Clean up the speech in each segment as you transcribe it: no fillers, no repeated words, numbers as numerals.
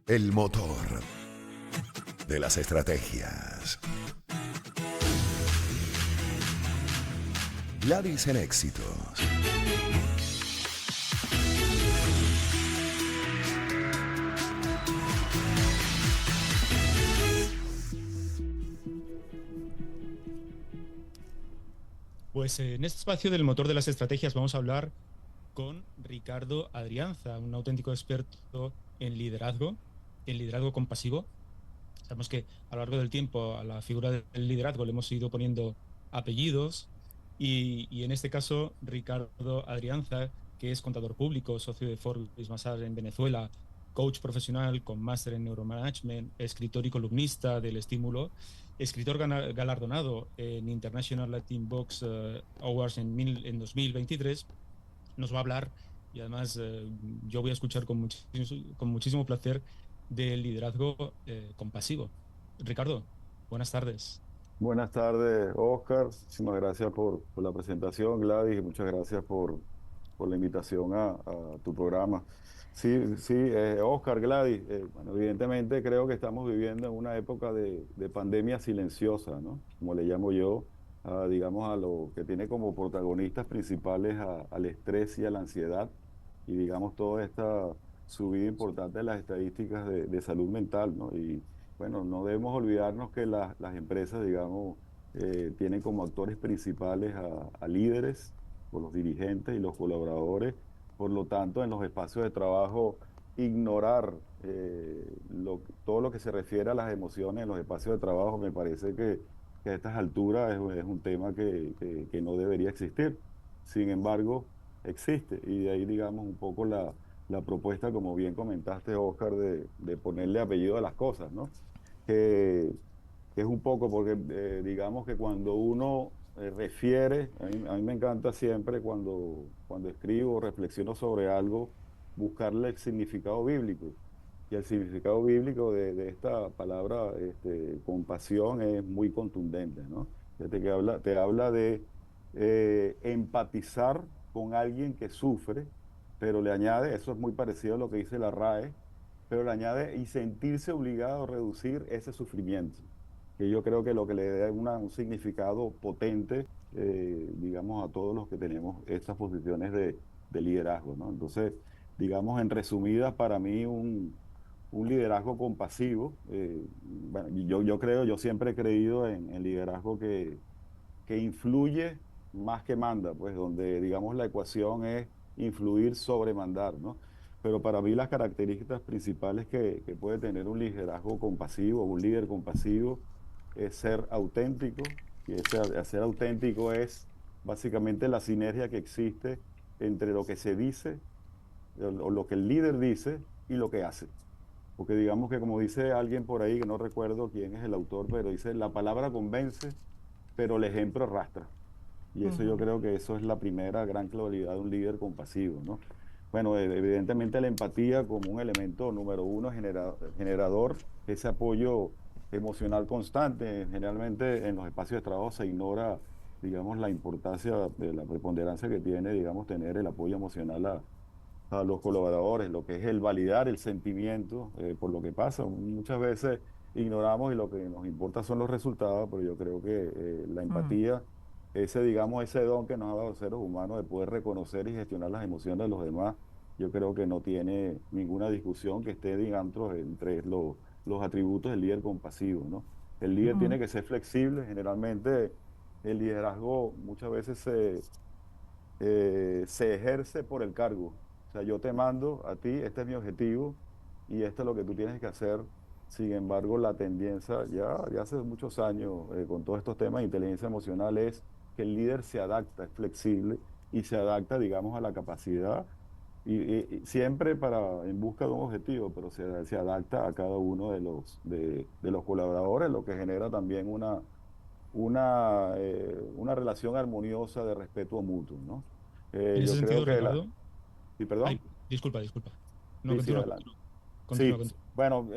El motor de las estrategias. Gladys en éxitos. Pues en este espacio del motor de las estrategias vamos a hablar con Ricardo Adrianza, un auténtico experto en liderazgo compasivo. Sabemos que a lo largo del tiempo a la figura del liderazgo le hemos ido poniendo apellidos y en este caso Ricardo Adrianza, que es contador público, socio de Forbes Massar en Venezuela, coach profesional con máster en neuromanagement, escritor y columnista del Estímulo, escritor galardonado en International Latin Box Awards en 2023, nos va a hablar y además yo voy a escuchar con muchísimo placer del liderazgo compasivo. Ricardo, buenas tardes. Buenas tardes, Oscar. Muchísimas gracias por la presentación, Gladys, y muchas gracias por la invitación a tu programa. Sí, sí, Oscar, Gladys, bueno, evidentemente creo que estamos viviendo en una época de pandemia silenciosa, ¿no? Como le llamo yo, digamos, a lo que tiene como protagonistas principales al estrés y a la ansiedad, y digamos, toda esta subida importante de las estadísticas de salud mental, ¿no? Y bueno, no debemos olvidarnos que las empresas, digamos, tienen como actores principales a líderes, o los dirigentes y los colaboradores. Por lo tanto, en los espacios de trabajo, ignorar todo lo que se refiere a las emociones en los espacios de trabajo, me parece que a estas alturas es un tema que no debería existir. Sin embargo, existe. Y de ahí, digamos, un poco la propuesta, como bien comentaste, Oscar, de ponerle apellido a las cosas, ¿no? Que, que es un poco porque, digamos que cuando uno refiere, a mí me encanta siempre cuando escribo o reflexiono sobre algo, buscarle el significado bíblico. Y el significado bíblico de esta palabra, compasión, es muy contundente, ¿no? Fíjate que te habla de empatizar con alguien que sufre, pero le añade, eso es muy parecido a lo que dice la RAE, pero le añade y sentirse obligado a reducir ese sufrimiento, que yo creo que lo que le da un significado potente, digamos, a todos los que tenemos estas posiciones de liderazgo, ¿no? Entonces, digamos, en resumidas, para mí un liderazgo compasivo, bueno, yo creo, yo siempre he creído en liderazgo que influye más que manda, pues donde, digamos, la ecuación es influir sobre mandar, ¿no? Pero para mí las características principales que puede tener un liderazgo compasivo, un líder compasivo, es ser auténtico, y ser auténtico es básicamente la sinergia que existe entre lo que se dice, o lo que el líder dice y lo que hace. Porque digamos que como dice alguien por ahí, que no recuerdo quién es el autor, pero dice, la palabra convence, pero el ejemplo arrastra. Y eso yo Ujú. creo que eso es la primera gran claridad de un líder compasivo, ¿no? Bueno, evidentemente la empatía como un elemento número uno generador, ese apoyo emocional constante. Generalmente en los espacios de trabajo se ignora, digamos, la importancia de la preponderancia que tiene, digamos, tener el apoyo emocional a los colaboradores, lo que es el validar el sentimiento por lo que pasa. Muchas veces ignoramos y lo que nos importa son los resultados, pero yo creo que la Mm. empatía, digamos, ese don que nos ha dado los seres humanos de poder reconocer y gestionar las emociones de los demás, yo creo que no tiene ninguna discusión que esté, digamos, entre los atributos del líder compasivo, ¿no? El líder Mm. tiene que ser flexible. Generalmente el liderazgo muchas veces se ejerce por el cargo. O sea, yo te mando a ti, este es mi objetivo y esto es lo que tú tienes que hacer. Sin embargo, la tendencia ya hace muchos años, con todos estos temas de inteligencia emocional, es que el líder se adapta, es flexible y se adapta, digamos, a la capacidad y siempre en busca de un objetivo, pero se adapta a cada uno de los colaboradores, lo que genera también una relación armoniosa de respeto mutuo, ¿no? En ese Yo creo sentido, que Ricardo, Sí, ay, perdón. disculpa, disculpa. No, Sí, sí, continúa, adelante. continúa, Sí, continúa. bueno,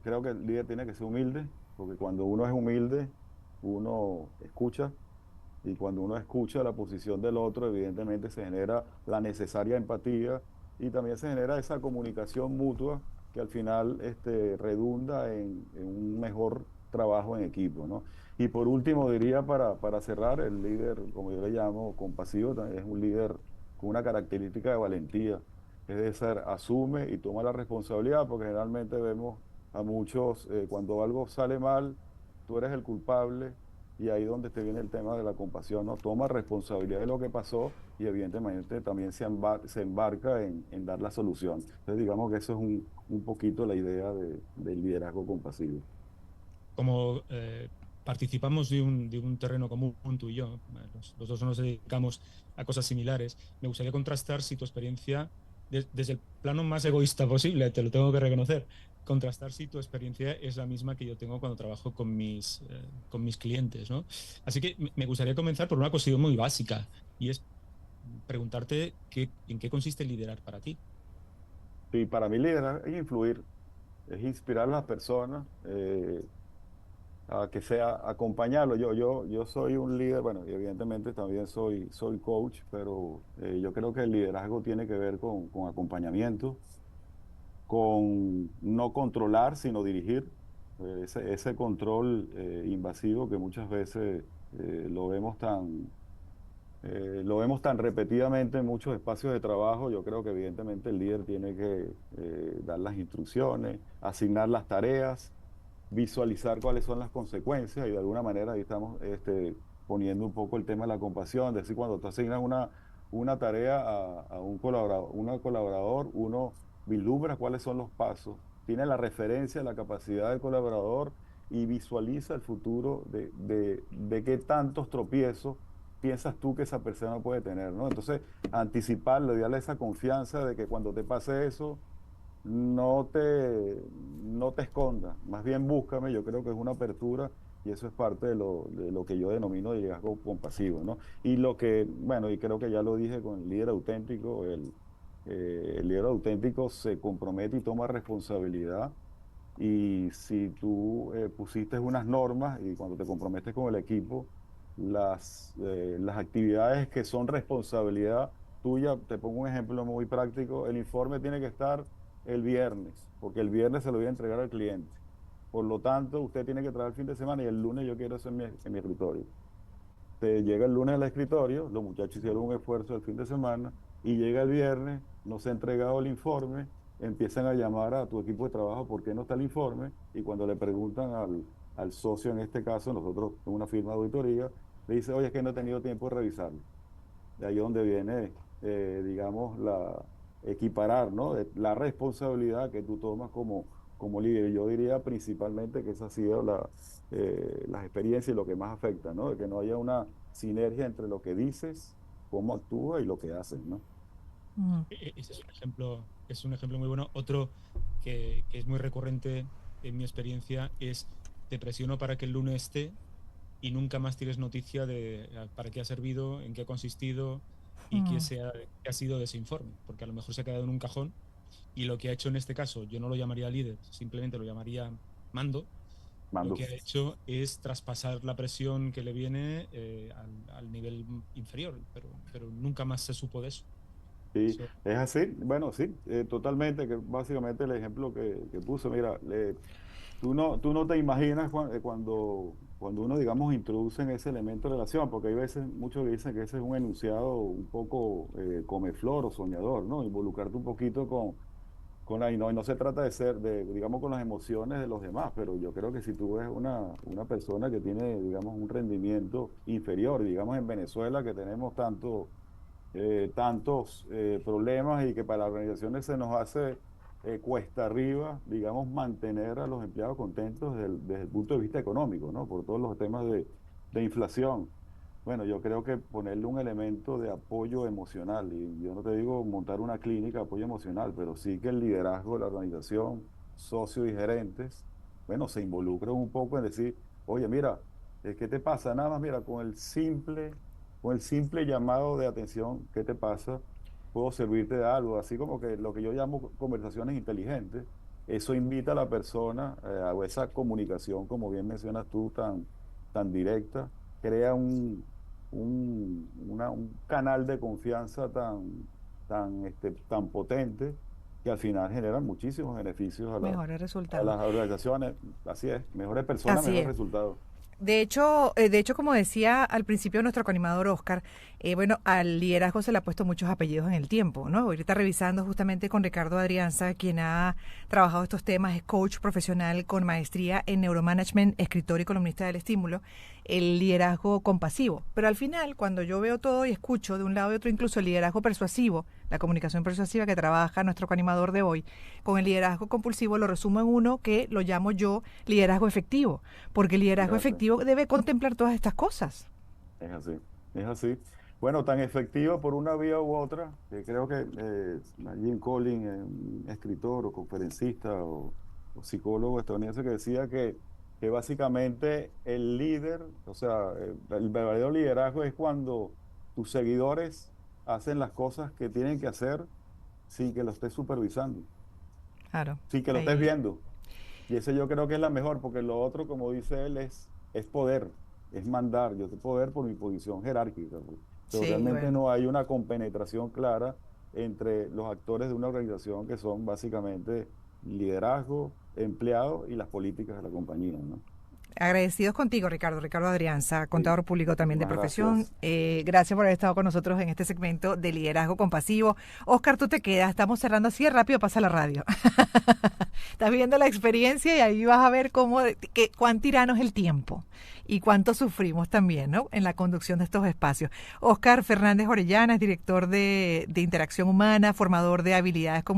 creo que el líder tiene que ser humilde, porque cuando uno es humilde, uno escucha, y cuando uno escucha la posición del otro, evidentemente se genera la necesaria empatía y también se genera esa comunicación mutua. que al final redunda en un mejor trabajo en equipo, ¿no? Y por último, diría para cerrar, el líder, como yo le llamo, compasivo, también es un líder con una característica de valentía, es de ser, asume y toma la responsabilidad, porque generalmente vemos a muchos, cuando algo sale mal, tú eres el culpable, y ahí donde te viene el tema de la compasión, ¿no? Toma responsabilidad de lo que pasó y evidentemente también se embarca en dar la solución. Entonces digamos que eso es un poquito la idea del liderazgo compasivo. Como participamos de un terreno común, tú y yo, los dos nos dedicamos a cosas similares, me gustaría contrastar si tu experiencia, desde el plano más egoísta posible, te lo tengo que reconocer, contrastar si tu experiencia es la misma que yo tengo cuando trabajo con mis clientes, ¿no? Así que me gustaría comenzar por una cuestión muy básica, y es preguntarte en qué consiste liderar para ti. Y para mí liderar es influir, es inspirar a las personas, a que sea acompañarlo. Yo soy un líder, bueno, y evidentemente también soy coach, pero yo creo que el liderazgo tiene que ver con acompañamiento, con no controlar, sino dirigir. Ese control invasivo que muchas veces lo vemos lo vemos tan repetidamente en muchos espacios de trabajo. Yo creo que evidentemente el líder tiene que dar las instrucciones, asignar las tareas, visualizar cuáles son las consecuencias, y de alguna manera ahí estamos poniendo un poco el tema de la compasión, es decir, cuando tú asignas una tarea a un colaborador, uno vislumbra cuáles son los pasos, tiene la referencia, la capacidad del colaborador, y visualiza el futuro de qué tantos tropiezos piensas tú que esa persona puede tener, ¿no? Entonces, anticiparlo y darle esa confianza de que cuando te pase eso, no te escondas, más bien búscame. Yo creo que es una apertura, y eso es parte de lo que yo denomino liderazgo compasivo, ¿no? Y lo que, bueno, y creo que ya lo dije con el líder auténtico, el líder auténtico se compromete y toma responsabilidad. Y si tú pusiste unas normas y cuando te comprometes con el equipo, las actividades que son responsabilidad tuya, te pongo un ejemplo muy práctico, el informe tiene que estar el viernes, porque el viernes se lo voy a entregar al cliente. Por lo tanto, usted tiene que traer el fin de semana y el lunes yo quiero hacer en mi escritorio. Te llega el lunes al escritorio, los muchachos hicieron un esfuerzo el fin de semana, y llega el viernes, no se ha entregado el informe, empiezan a llamar a tu equipo de trabajo por qué no está el informe, y cuando le preguntan al socio, en este caso, nosotros en una firma de auditoría, le dice, oye, es que no he tenido tiempo de revisarlo. De ahí donde viene, digamos, equiparar, ¿no? La responsabilidad que tú tomas como líder. Yo diría principalmente que esa ha sido las experiencias y lo que más afecta, ¿no? De que no haya una sinergia entre lo que dices, cómo actúas y lo que haces, ¿no? Mm. Ese es un ejemplo muy bueno. Otro que es muy recurrente en mi experiencia es te presiono para que el lunes esté y nunca más tienes noticia de para qué ha servido, en qué ha consistido y Mm. qué ha sido de ese informe, porque a lo mejor se ha quedado en un cajón y lo que ha hecho en este caso, yo no lo llamaría líder, simplemente lo llamaría mando. Lo Mando. que ha hecho es traspasar la presión que le viene al nivel inferior, pero nunca más se supo de eso. Sí, Eso, es así. Bueno, sí, totalmente, que básicamente el ejemplo que puse, mira, tú no te imaginas cuando uno, digamos, introduce en ese elemento de relación, porque hay veces, muchos dicen que ese es un enunciado un poco comeflor o soñador, ¿no? Involucrarte un poquito y no se trata de ser, digamos, con las emociones de los demás, pero yo creo que si tú ves una persona que tiene, digamos, un rendimiento inferior, digamos, en Venezuela, que tenemos tantos problemas, y que para las organizaciones se nos hace cuesta arriba, digamos, mantener a los empleados contentos desde el punto de vista económico, ¿no? Por todos los temas de inflación. Bueno, yo creo que ponerle un elemento de apoyo emocional, y yo no te digo montar una clínica de apoyo emocional, pero sí que el liderazgo de la organización, socios y gerentes, bueno, se involucran un poco en decir, oye, mira, ¿qué te pasa? Nada más, mira, con el simple llamado de atención, ¿qué te pasa? Puedo servirte de algo, así como que lo que yo llamo conversaciones inteligentes. Eso invita a la persona a esa comunicación, como bien mencionas tú, tan directa, crea un canal de confianza tan potente, que al final generan muchísimos beneficios Mejores a resultados. las organizaciones. Así es, mejores personas, Así mejores es. resultados. De hecho, como decía al principio nuestro coanimador Oscar, bueno, al liderazgo se le ha puesto muchos apellidos en el tiempo, ¿no? Ahorita revisando justamente con Ricardo Adrianza, quien ha trabajado estos temas, es coach profesional con maestría en neuromanagement, escritor y columnista del Estímulo, el liderazgo compasivo. Pero al final, cuando yo veo todo y escucho de un lado y otro, incluso el liderazgo persuasivo, la comunicación persuasiva que trabaja nuestro coanimador de hoy, con el liderazgo compulsivo lo resumo en uno que lo llamo yo liderazgo efectivo, porque el liderazgo Gracias. efectivo debe contemplar todas estas cosas. Es así, es así. Bueno, tan efectiva por una vía u otra, que creo que Jim Collins, un escritor o conferencista o psicólogo estadounidense que decía que básicamente el líder, o sea, el verdadero liderazgo es cuando tus seguidores hacen las cosas que tienen que hacer sin que lo estés supervisando, Claro. sin que lo estés Ahí. viendo. Y ese yo creo que es la mejor, porque lo otro, como dice él, es poder, es mandar. Yo tengo poder por mi posición jerárquica, pues. Pero Sí, realmente bueno. no hay una compenetración clara entre los actores de una organización que son básicamente liderazgo, empleados y las políticas de la compañía, ¿no? Agradecidos contigo, Ricardo. Ricardo Adrianza, Sí, contador público también de muchísimas profesión. gracias. Gracias por haber estado con nosotros en este segmento de liderazgo compasivo. Oscar, tú te quedas. Estamos cerrando así de rápido, pasa la radio. Estás viviendo la experiencia y ahí vas a ver cuán tirano es el tiempo y cuánto sufrimos también, ¿no? En la conducción de estos espacios. Oscar Fernández Orellana es director de Interacción Humana, formador de habilidades comunitarias.